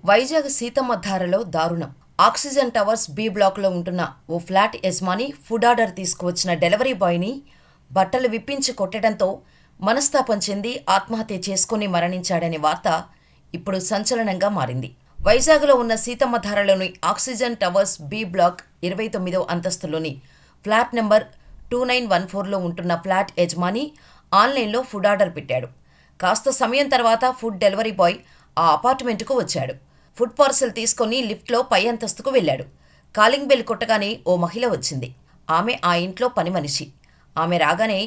వైజాగ్ సీతమ్మధారలో దారుణం. Oxygen towers B black లో ఉంటున్న ఓ ఫ్లాట్ యజమాని ఫుడ్ ఆర్డర్ తీసుకువచ్చిన డెలివరీ బాయ్ని బట్టలు విప్పించి కొట్టడంతో మనస్తాపం చెంది ఆత్మహత్య చేసుకుని మరణించాడనే వార్త ఇప్పుడు సంచలనంగా మారింది. వైజాగ్లో ఉన్న సీతమ్మధారలోని ఆక్సిజన్ టవర్స్ బి బ్లాక్ 29వ అంతస్తులోని ఫ్లాట్ నెంబర్ 2914లో ఉంటున్న ఫ్లాట్ యజమాని ఆన్లైన్లో ఫుడ్ ఆర్డర్ పెట్టాడు. కాస్త సమయం తర్వాత ఫుడ్ డెలివరీ బాయ్ ఆ అపార్ట్మెంట్కు వచ్చాడు. ఫుడ్ పార్సల్ తీసుకుని లిఫ్ట్లో పై అంతస్తుకు వెళ్ళాడు. కాలింగ్ బెల్ కొట్టగానే ఓ మహిళ వచ్చింది. ఆమె ఆ ఇంట్లో పని మనిషి. ఆమె రాగానే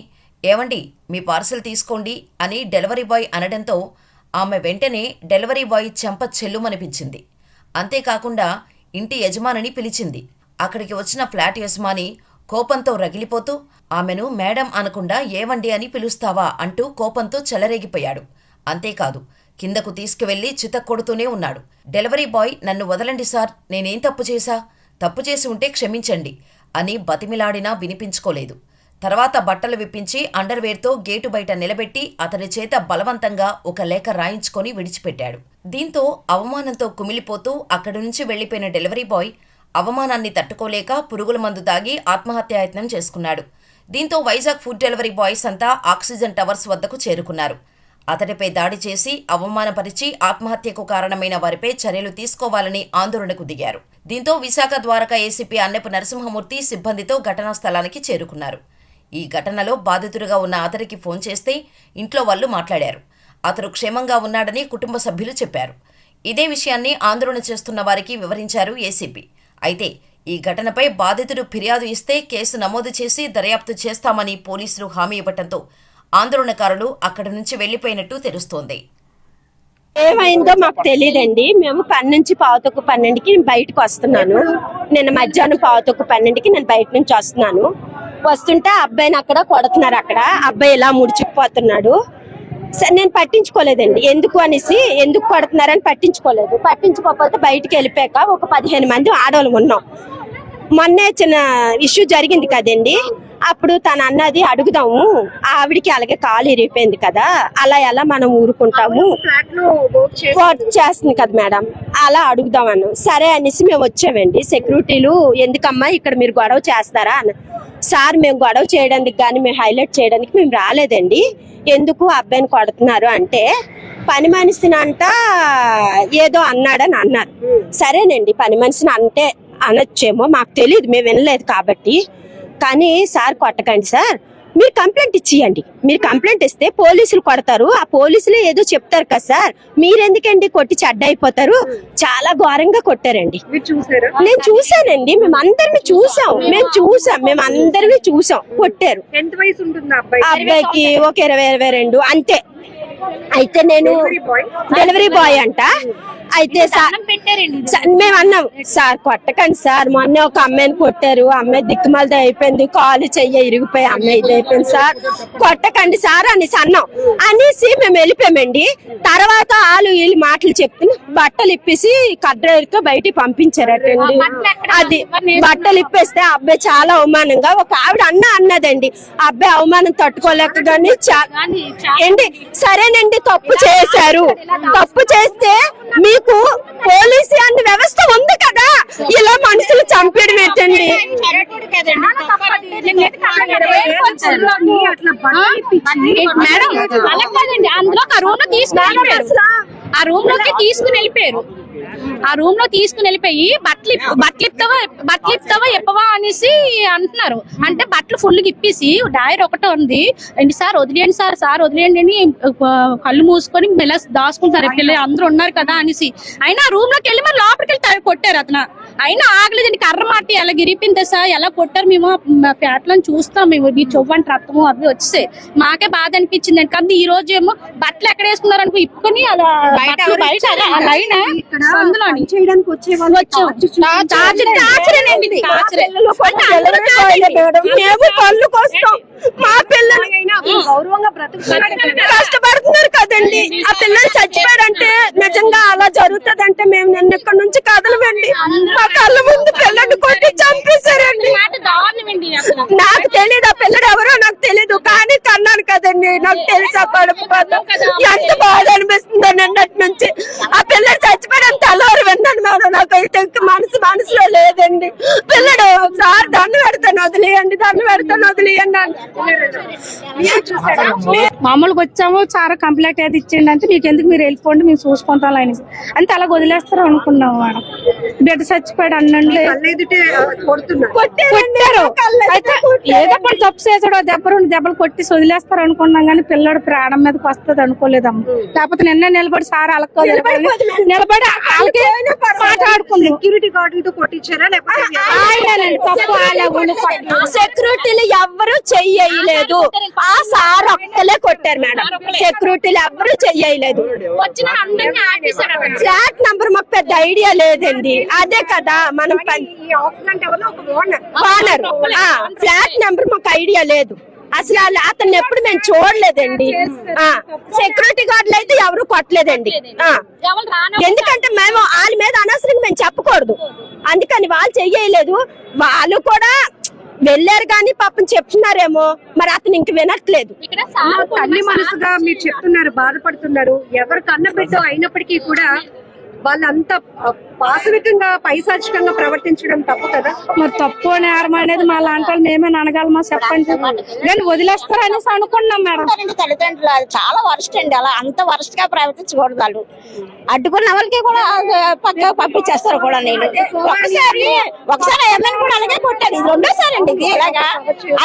ఏవండి మీ పార్సల్ తీసుకోండి అని డెలివరీ బాయ్ అనడంతో ఆమె వెంటనే డెలివరీ బాయ్ చెంప చెల్లుమనిపించింది. అంతేకాకుండా ఇంటి యజమానిని పిలిచింది. అక్కడికి వచ్చిన ఫ్లాట్ యజమాని కోపంతో రగిలిపోతూ ఆమెను మేడం అనకుండా ఏవండి అని పిలుస్తావా అంటూ కోపంతో చెలరేగిపోయాడు. అంతేకాదు, కిందకు తీసుకువెళ్లి చితక్కొడుతూనే ఉన్నాడు. డెలివరీ బాయ్ నన్ను వదలండి సార్, నేనేం తప్పు చేశా? తప్పు చేసి ఉంటే క్షమించండి అని బతిమిలాడినా వినిపించుకోలేదు. తర్వాత బట్టలు విప్పించి అండర్వేర్తో గేటు బయట నిలబెట్టి అతని చేత బలవంతంగా ఒక లేఖ రాయించుకొని విడిచిపెట్టాడు. దీంతో అవమానంతో కుమిలిపోతూ అక్కడి నుంచి వెళ్లిపోయిన డెలివరీ బాయ్ అవమానాన్ని తట్టుకోలేక పురుగుల మందు తాగి ఆత్మహత్యాయత్నం చేసుకున్నాడు. దీంతో వైజాగ్ ఫుడ్ డెలివరీ బాయ్స్ అంతా ఆక్సిజన్ టవర్స్ వద్దకు చేరుకున్నారు. అతడిపై దాడి చేసి అవమానపరిచి ఆత్మహత్యకు కారణమైన వారిపై చర్యలు తీసుకోవాలని ఆందోళనకు దిగారు. దీంతో విశాఖ ద్వారకా ఏసీపీ అన్నెపు నరసింహమూర్తి సిబ్బందితో ఘటనా స్థలానికి చేరుకున్నారు. ఈ ఘటనలో బాధితుడిగా ఉన్న అతడికి ఫోన్ చేస్తే ఇంట్లో వాళ్ళు మాట్లాడారు. అతడు క్షేమంగా ఉన్నాడని కుటుంబ సభ్యులు చెప్పారు. ఇదే విషయాన్ని ఆందోళన చేస్తున్న వారికి వివరించారు ఏసీపీ. అయితే ఈ ఘటనపై బాధితుడు ఫిర్యాదు ఇస్తే కేసు నమోదు చేసి దర్యాప్తు చేస్తామని పోలీసులు హామీ ఇవ్వడంతో ఆందోళనకారులు అక్కడి నుంచి వెళ్లిపోయినట్టు తెలుస్తోంది. ఏమైందో మాకు తెలియదండి. మేము 10 నుంచి 11:12కి బయటకు వస్తున్నాను. నిన్న మధ్యాహ్నం 11:12కి నేను బయట నుంచి వస్తుంటే అబ్బాయిని అక్కడ కొడుతున్నారు. అక్కడ అబ్బాయి ఇలా ముడుచుకుపోతున్నాడు. నేను పట్టించుకోలేదండి. ఎందుకు కొడుతున్నారని పట్టించుకోకపోతే బయటికి వెళ్ళిపోయాక ఒక 15 మంది ఆడవాళ్ళు ఉన్నాం. మొన్నే చిన్న ఇష్యూ జరిగింది కదండి, అప్పుడు తన అన్నది అడుగుదాము, ఆవిడికి అలాగే కాలు ఇరిగిపోయింది కదా, అలా ఎలా మనం ఊరుకుంటాము, వర్క్ చేస్తుంది కదా మేడం, అలా అడుగుదాం అన్నాం. సరే అనేసి మేము వచ్చామండి. సెక్యూరిటీలు ఎందుకమ్మా ఇక్కడ మీరు గొడవ చేస్తారా అన్న. సార్ మేము గొడవ చేయడానికి కానీ మేము హైలైట్ చేయడానికి మేము రాలేదండి, ఎందుకు అబ్బాయిని కొడుతున్నారు అంటే పని మనిషిని అంట ఏదో అన్నాడని అన్నారు. సరేనండి, పని మనిషిని అంటే అనొచ్చేమో, మాకు తెలియదు, మేము వినలేదు కాబట్టి. కానీ సార్ కొట్టకండి సార్, మీరు కంప్లైంట్ ఇచ్చేయండి. మీరు కంప్లైంట్ ఇస్తే పోలీసులు కొడతారు, ఆ పోలీసులే ఏదో చెప్తారు కదా సార్, మీరెందుకండి కొట్టి చెడ్డ అయిపోతారు. చాలా ఘోరంగా కొట్టారండి. నేను చూసానండి, మేమందరినీ చూసాం, మేమందరినీ చూసాం. కొట్టారు. అబ్బాయికి ఒక 20-22 అంతే. అయితే నేను డెలివరీ బాయ్ అంట. అయితే మేము అన్నాం, సార్ కొట్టకండి సార్, మొన్న ఒక అమ్మాయిని కొట్టారు, అమ్మాయి దిక్కుమాలది అయిపోయింది, కాలు చెయ్యి ఇరిగిపోయి అమ్మాయి ఇది అయిపోయింది సార్, కొట్టకండి సార్ అనేసి అన్నాం. అనేసి మేము వెళ్ళిపోయామండి. తర్వాత వీళ్ళు మాటలు చెప్తున్నా బట్టలు ఇప్పేసి కడ్రైతో బయటికి పంపించారటండి. అది బట్టలు ఇప్పేస్తే అబ్బాయి చాలా అవమానంగా ఒక ఆవిడ అన్నదండి, అబ్బాయి అవమానం తట్టుకోలేక కానీ ఏంటి సరేనండి, తప్పు చేశారు, తప్పు చేస్తే మీకు పోలీసు అన్న వ్యవస్థ ఉంది కదా, ఇలా మనుషులు చంపేయడం ఏంటండి. అందులో ఆ రూమ్ లోకి తీసుకుని వెళ్ళిపోయారు. ఆ రూమ్ లో తీసుకుని వెళ్ళిపోయి బట్టలు ఇప్తావా ఎప్పవా అనేసి అంటున్నారు. అంటే బట్టలు ఫుల్ ఇప్పేసి డైర్ ఒకటే ఉంది, ఏంటి సార్ వదిలేయండి సార్ వదిలేయండి అని కళ్ళు మూసుకొని మెల్ల దాచుకుంటారు. పిల్లలు అందరూ ఉన్నారు కదా అనేసి అయినా రూమ్ లోకి వెళ్ళి మరి లోపలికి వెళ్ళి కొట్టారు. అతను అయినా ఆగలేదండి. కర్ర మాటి ఎలా గిరిపింది సార్, ఎలా కొట్టారు, మేము ఫ్యాట్లను చూస్తాం, మేము ఈ చొవ్వంటి రక్తము అవి వచ్చేసాయి. మాకే బాధ అనిపించింది అండి. కానీ ఈ రోజు ఏమో బట్టలు ఎక్కడ వేసుకున్నారు అనుకో ఇప్పుకొని అలా బయట మా పిల్లలు కష్టపడుతున్నారు కదండి. ఆ పిల్లలు చచ్చిపోయారంటే నిజంగా అలా జరుగుతుందంటే మేము నిన్న ఇక్కడ నుంచి కదలవండి. మా కళ్ళ ముందు పిల్లలు కొట్టి చంపేశారండి. నాకు తెలియదు ఆ పిల్లడు ఎవరో నాకు తెలీదు, కానీ కన్నాను కదండి, నాకు తెలుసు. ఆ కడుపు ఎంత బాధ అనిపిస్తుందని అన్నట్టు నుంచి ఆ పిల్లలు చచ్చిపోయారు. తలో సార్ దండం పెడతాను వదిలేయండి, దండం పెడతాను వదిలేయండి అని. మామూలుగా వచ్చాము చాలా కంప్లైంట్ అయితే ఇచ్చిండి అంటే మీకు ఎందుకు మీరు వెళ్ళిపోండి మేము చూసుకుంటాం అని అంతే అలా వదిలేస్తారు అనుకున్నాము మేడం. బిడ్డ చచ్చిపోయాడు అన్నండి కొట్టారు అయితే ఏదో ఒకటి తప్పు చేసాడు దెబ్బలు కొట్టి వదిలేస్తారు అనుకున్నాం కానీ పిల్లడు ప్రాణం మీదకి వస్తుంది అనుకోలేదమ్మ. లేకపోతే నిన్న నిలబడి సార్ అలక్కో నిలబడి వాళ్ళకి మాట్లాడుకుంది. సెక్యూరిటీ గార్డులతో కొట్టించారా లేకపోతే ఆయనండి తప్పు సెక్యూరిటీలు ఎవ్వరు చెయ్యలేదు, ఆ సార్ ఒక్కలే కొట్టారు మేడం. సెక్యూరిటీలు ఎవ్వరు చెయ్యలేదు. వచ్చిన అందరినీ ఆపేశాడు అక్కడ. ఫ్లాట్ నంబర్ మాకు పెద్ద ఐడియా లేదండి. అదే కదా మనం ఈ ఆక్సిడెంట్ ఎవరో ఒక ఓనర్ ఓనర్ ఫ్లాట్ నంబర్ మాకు ఐడియా లేదు అసలు. అతన్ని ఎప్పుడు మేము చూడలేదండి. సెక్యూరిటీ గార్డులు అయితే ఎవరు కొట్టలేదండి. ఎందుకంటే మేము వాళ్ళ మీద అనవసరంగా మేము చెప్పకూడదు, అందుకని వాళ్ళు చెయ్యలేదు. వాళ్ళు కూడా వెళ్ళారు కానీ పాపం చెప్తున్నారేమో మరి అతను ఇంక వినట్లేదు. ఇక్కడ సార్ తల్లి మనసుగా మీరు చెప్తున్నారు, బాధపడుతున్నారు. ఎవరు కన్న బిడ్డ అయినప్పటికీ కూడా వాళ్ళంతా పాశవికంగా పైశాచికంగా ప్రవర్తించడం తప్పు కదా. మరి తప్పు నేరం అనేది మా లాంటి వాళ్ళు మేమే అనగలమా చెప్పండి. కానీ వదిలేస్తారు అనేసి అనుకున్నాం మేడం. తల్లిదండ్రులు అది చాలా వరస్ట్ అండి. అలా అంత వరస్ట్ గా ప్రవర్తించకూడదు. వాళ్ళు అడ్డుకున్న వాళ్ళకి కూడా పక్క పంపించేస్తారు కూడా. నేను ఒకసారి ఏమైనా కూడా అలాగే కొట్టాను. ఇది రెండోసారి అండి ఇది ఇలాగా.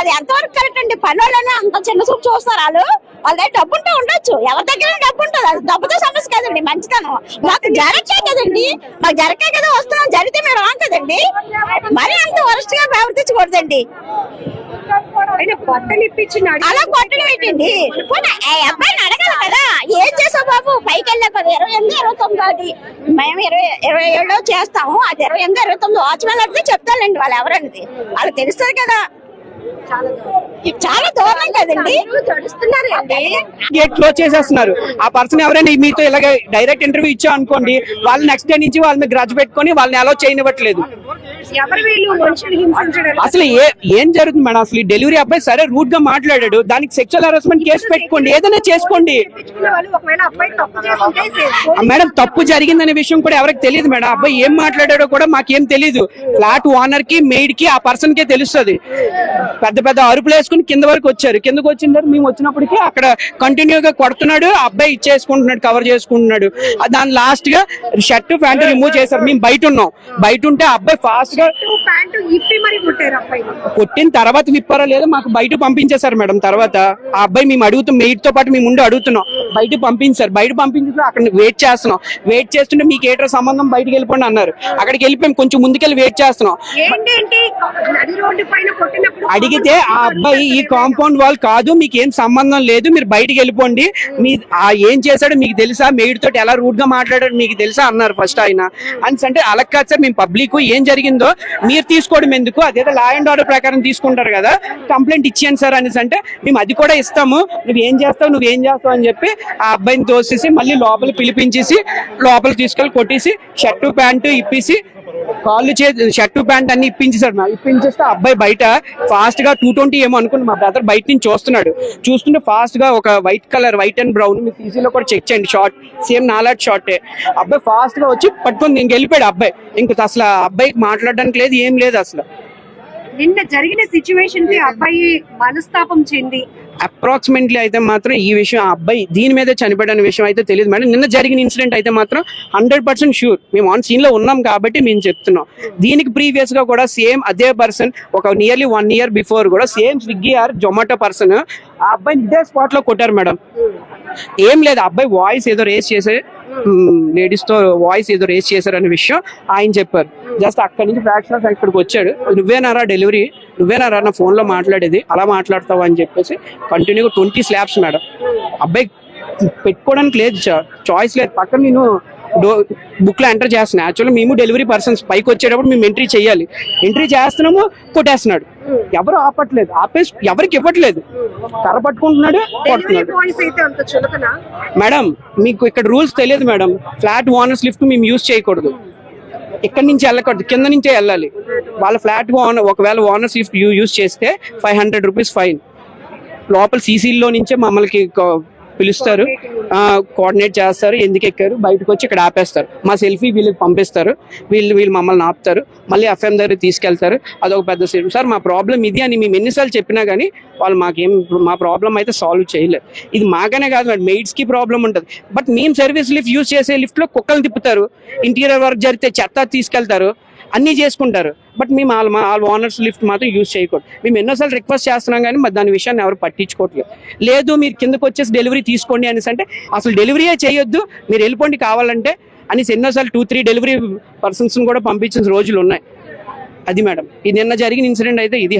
అది ఎంతవరకు కరెక్ట్ అండి? పని వాళ్ళని అంత చిన్న చూపు చూస్తారు వాళ్ళు. వాళ్ళ దగ్గర డబ్బు ఉంటే ఉండొచ్చు, ఎవరి దగ్గర డబ్బు ఉంటుంది. అది డబ్బుతో సమస్య కదండి, మంచితనం. మాకు జరగకే కదండి, మాకు జరగకే కదా వస్తున్నాం. జరిగితే మేము రాం కదండి. మరి అంత వరస్ట్ గా ప్రవర్తించకూడదండి. బట్టలు ఇప్పించిన అలా కొట్టడం ఏంటండి? అబ్బాయిని అడగాలి కదా, ఏం చేసావు బాబు? పైకి వెళ్ళా కదా 28, 29 అది మేము 27 చేస్తాము. అది 28, 29 వాచ్మెన్ అడిగితే చెప్తానండి వాళ్ళు ఎవరన్నది. వాళ్ళకి తెలుస్తుంది కదా. చాలా దూరం కదండి. గేట్ క్లోజ్ చేసేస్తున్నారు. ఆ పర్సన్ ఎవరైనా మీతో ఇలాగ డైరెక్ట్ ఇంటర్వ్యూ ఇచ్చా అనుకోండి, వాళ్ళు నెక్స్ట్ డే నుంచి వాళ్ళ మీద గ్రడ్జ్ పెట్టుకొని వాళ్ళని అలో చేయనివ్వట్లేదు. ఎవరు వీళ్ళు మనుషులు హింసించడం? అసలు ఏం జరుగుతుంది మేడం? అసలు డెలివరీ అబ్బాయి సరే రూట్ గా మాట్లాడాడు, దానికి సెక్షువల్ హరాస్మెంట్ కేసు పెట్టుకోండి, ఏదైనా చేసుకోండి ఒకవేళ అబ్బాయి తప్పు చేస్తుంటే మేడం. తప్పు జరిగిందనే విషయం కూడా ఎవరికి తెలియదు మేడం. అబ్బాయి ఏం మాట్లాడాడో కూడా మాకేం తెలియదు. ఫ్లాట్ ఓనర్ కి మెయిడ్ కి ఆ పర్సన్ కే తెలుస్తుంది. పెద్ద పెద్ద అరుపులు వేసుకుని కింద వరకు వచ్చారు. కిందకు వచ్చిన తర్వాత మేము వచ్చినప్పటికీ అక్కడ కంటిన్యూగా కొడుతున్నాడు. అబ్బాయి ఇచ్చేసుకుంటున్నాడు, కవర్ చేసుకుంటున్నాడు. దాని లాస్ట్ గా షర్ట్ ప్యాంట్ రిమూవ్ చేశారు. మేము బయట ఉన్నాం. బయట ఉంటే అబ్బాయి ఫాస్ట్ గా ప్యాంటు ఇప్పి మరి కొట్టారు అబ్బాయి. కొట్టిన తర్వాత విప్పారా లేదా మాకు బయట పంపించేశారు మేడం. తర్వాత ఆ అబ్బాయి మేము అడుగుతాం, మెయిడ్ తో పాటు మేము ఉండి అడుగుతున్నాం. బయట పంపించారు. బయట పంపించారు. అక్కడ వెయిట్ చేస్తున్నాం. వెయిట్ చేస్తుంటే మీకు ఏటో సంబంధం బయటకు వెళ్ళిపోండి అన్నారు. అక్కడికి వెళ్ళిపోయాం. కొంచెం ముందుకెళ్ళి వెయిట్ చేస్తున్నాం. ఏంటంటే నడి రోడ్డు పైన కొట్టినప్పుడు అడిగితే ఆ అబ్బాయి ఈ కాంపౌండ్ వాల్ కాదు, మీకు ఏం సంబంధం లేదు, మీరు బయటికి వెళ్ళిపోండి, మీ ఏం చేశాడో మీకు తెలుసా, మెయిడ్ తోటి ఎలా రూట్ గా మాట్లాడాడు మీకు తెలుసా అన్నారు ఫస్ట్ ఆయన. అంటే అలా కాదు సార్, మేము పబ్లిక్ ఏం జరిగిందో మీరు తీసుకోవడం ఎందుకు, అదేదో లా అండ్ ఆర్డర్ ప్రకారం తీసుకుంటారు కదా, కంప్లైంట్ ఇచ్చాను సార్ అనేసి అంటే మేము అది కూడా ఇస్తాము, నువ్వేం చేస్తావు అని చెప్పి ఆ అబ్బాయిని తోసేసి మళ్ళీ లోపల పిలిపించేసి లోపల తీసుకెళ్ళి కొట్టేసి షర్టు ప్యాంటు ఇప్పేసి కాళ్ళు షర్టు ప్యాంట్ అన్ని ఇప్పించేసాడు. ఇప్పించేస్తే అబ్బాయి బయట ఫాస్ట్ గా 220 ఏమో అనుకుని మా బ్రదర్ బయట నుంచి చూస్తుంటే ఫాస్ట్ గా ఒక వైట్ అండ్ బ్రౌన్ మీ సీసీలో కూడా చెక్ చేయండి, షార్ట్ సేమ్ నాలాట్ షార్టే. అబ్బాయి ఫాస్ట్ గా వచ్చి పట్టుకొని ఇంక వెళ్ళిపోయాడు అబ్బాయి. ఇంక అసలు అబ్బాయికి మాట్లాడడానికి లేదు, ఏం లేదు అసలు. నిన్న జరిగిన సిచ్యువేషన్ కి అబ్బాయి మనస్తాపం చెంది అప్రాక్సిమేట్లీ అయితే మాత్రం ఈ విషయం ఆ అబ్బాయి దీని మీద చనిపోయిన విషయం అయితే తెలియదు మేడం. నిన్న జరిగిన ఇన్సిడెంట్ అయితే మాత్రం 100% షూర్ మేము ఆన్ సీన్ లో ఉన్నాం కాబట్టి మేము చెప్తున్నాం. దీనికి ప్రీవియస్ గా కూడా సేమ్ అదే పర్సన్ ఒక నియర్లీ 1 year బిఫోర్ కూడా same Swiggy or Zomato person ఆ అబ్బాయిని ఇదే స్పాట్ లో కొట్టారు మేడం. ఏం లేదు, అబ్బాయి వాయిస్ ఏదో రేస్ చేసే లేడీస్ తో వాయిస్ ఏదో రేస్ చేశారనే విషయం ఆయన చెప్పారు. జస్ట్ అక్కడి నుంచి ఫ్రాక్షన్ ఆఫ్ ఇక్కడికి వచ్చాడు, నువ్వేనారా డెలివరీ, నువ్వేనారా నా ఫోన్ లో మాట్లాడేది, అలా మాట్లాడతావు అని చెప్పేసి కంటిన్యూగా 20 slaps మేడం. అబ్బాయి పెట్టుకోవడానికి లేదు, చాయిస్ లేదు. పక్కన నేను బుక్ లో ఎంటర్ చేస్తున్నా. యాక్చువల్లీ మేము డెలివరీ పర్సన్స్ పైకి వచ్చేటప్పుడు మేము ఎంట్రీ చేస్తున్నాము, కొట్టేస్తున్నాడు. ఎవరు ఆపట్లేదు, ఎవరికి ఇవ్వట్లేదు, కర్ర పట్టుకుంటున్నాడు, కొడుతున్నాడు. మేడం మీకు ఇక్కడ రూల్స్ తెలియదు మేడం. ఫ్లాట్ ఓనర్స్ లిఫ్ట్ మేము యూజ్ చేయకూడదు, ఇక్కడ నుంచి వెళ్ళకూడదు, కింద నుంచే వెళ్ళాలి. వాళ్ళ ఫ్లాట్ ఒకవేళ ఓనర్స్ లిఫ్ట్ యూజ్ చేస్తే 500 rupees ఫైన్. లోపల సీసీలో నుంచే మమ్మల్ని పిలుస్తారు, కోఆర్డినేట్ చేస్తారు, ఎందుకు ఎక్కారు, బయటకు వచ్చి ఇక్కడ ఆపేస్తారు, మా సెల్ఫీ వీళ్ళకి పంపిస్తారు, వీళ్ళు మమ్మల్ని ఆపుతారు, మళ్ళీ ఎఫ్ఎం దగ్గర తీసుకెళ్తారు. అదొక పెద్ద సార్ మా ప్రాబ్లం ఇది అని మేము ఎన్నిసార్లు చెప్పినా కానీ వాళ్ళు మా ప్రాబ్లం అయితే సాల్వ్ చేయలేరు. ఇది మాకనే కాదు మేడం, మెయిడ్స్ కి ప్రాబ్లం ఉంటుంది. బట్ మేము సర్వీస్ లిఫ్ట్ యూజ్ చేసే లిఫ్ట్ లో కుక్కలు తిప్పుతారు, ఇంటీరియర్ వర్క్ జరిగితే చెత్త తీసుకెళ్తారు, అన్నీ చేసుకుంటారు. బట్ మేము వాళ్ళ ఓనర్స్ లిఫ్ట్ మాత్రం యూజ్ చేయకూడదు. మేము ఎన్నోసార్లు రిక్వెస్ట్ చేస్తున్నాం కానీ మరి దాని విషయాన్ని ఎవరు పట్టించుకోవట్లేదు. లేదు మీరు కిందకు వచ్చేసి డెలివరీ తీసుకోండి అనేసి అంటే అసలు డెలివరీయే చేయొద్దు, మీరు వెళ్ళిపోండి కావాలంటే అనేసి ఎన్నోసార్లు 2-3 డెలివరీ పర్సన్స్ కూడా పంపించిన రోజులు ఉన్నాయి. అది మేడం, ఇది నిన్న జరిగిన ఇన్సిడెంట్ అయితే ఇది